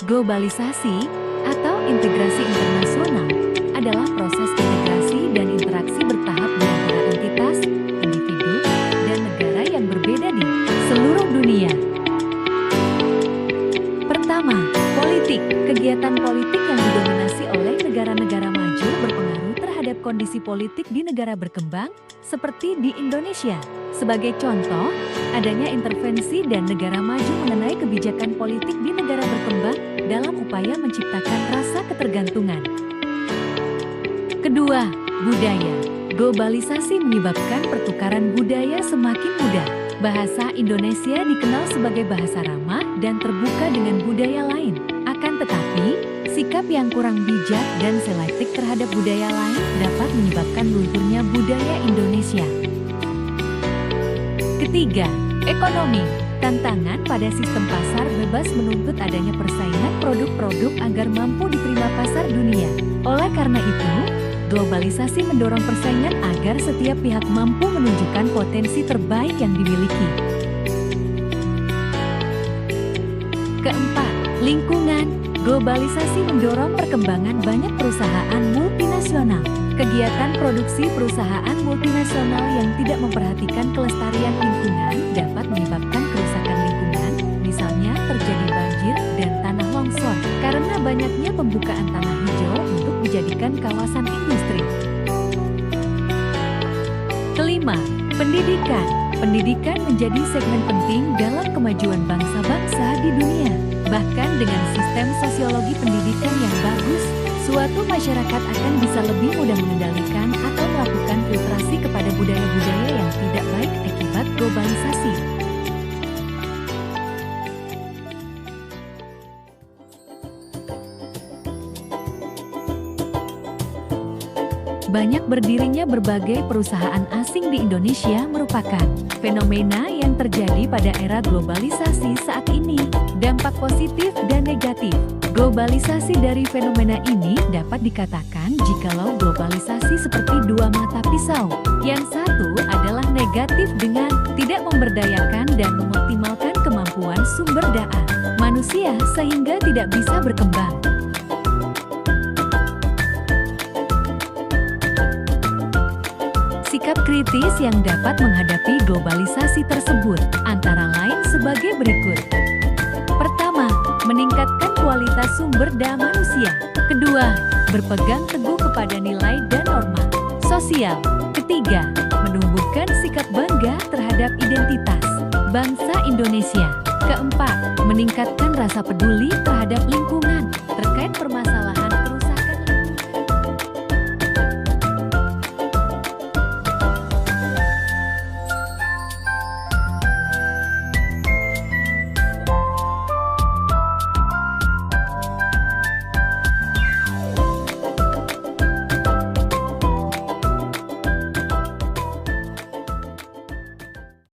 Globalisasi atau integrasi internasional adalah proses integrasi dan interaksi bertahap di antara entitas, individu, dan negara yang berbeda di seluruh dunia. Pertama, politik. Kegiatan politik yang didominasi oleh negara-negara maju berpengaruh terhadap kondisi politik di negara berkembang, seperti di Indonesia. Sebagai contoh, adanya intervensi dan negara maju mengenai kebijakan politik di negara berkembang dalam upaya menciptakan rasa ketergantungan. Kedua, budaya. Globalisasi menyebabkan pertukaran budaya semakin mudah. Bahasa Indonesia dikenal sebagai bahasa ramah dan terbuka dengan budaya lain. Akan tetapi, sikap yang kurang bijak dan selektif terhadap budaya lain dapat menyebabkan lunturnya budaya Indonesia. Ketiga, ekonomi. Tantangan pada sistem pasar bebas menuntut adanya persaingan produk-produk agar mampu diterima pasar dunia. Oleh karena itu, globalisasi mendorong persaingan agar setiap pihak mampu menunjukkan potensi terbaik yang dimiliki. Keempat, lingkungan. Globalisasi mendorong perkembangan banyak perusahaan multinasional. Kegiatan produksi perusahaan multinasional yang tidak memperhatikan kelestarian lingkungan dapat menyebabkan kerusakan lingkungan, misalnya terjadi banjir dan tanah longsor, karena banyaknya pembukaan tanah hijau untuk dijadikan kawasan industri. Kelima, pendidikan. Pendidikan menjadi segmen penting dalam kemajuan bangsa-bangsa di dunia. Bahkan dengan sistem sosiologi pendidikan yang bagus, suatu masyarakat akan bisa lebih mudah mengendalikan atau melakukan filtrasi kepada budaya-budaya yang tidak baik akibat globalisasi. Banyak berdirinya berbagai perusahaan asing di Indonesia merupakan fenomena yang terjadi pada era globalisasi saat ini. Dampak positif dan negatif. Globalisasi dari fenomena ini dapat dikatakan jikalau globalisasi seperti dua mata pisau. Yang satu adalah negatif dengan tidak memberdayakan dan mengoptimalkan kemampuan sumber daya manusia sehingga tidak bisa berkembang. Sikap kritis yang dapat menghadapi globalisasi tersebut, antara lain sebagai berikut. Pertama, meningkatkan kualitas sumber daya manusia. Kedua, berpegang teguh kepada nilai dan norma sosial. Ketiga, menumbuhkan sikap bangga terhadap identitas bangsa Indonesia. Keempat, meningkatkan rasa peduli terhadap lingkungan terkait permasalahan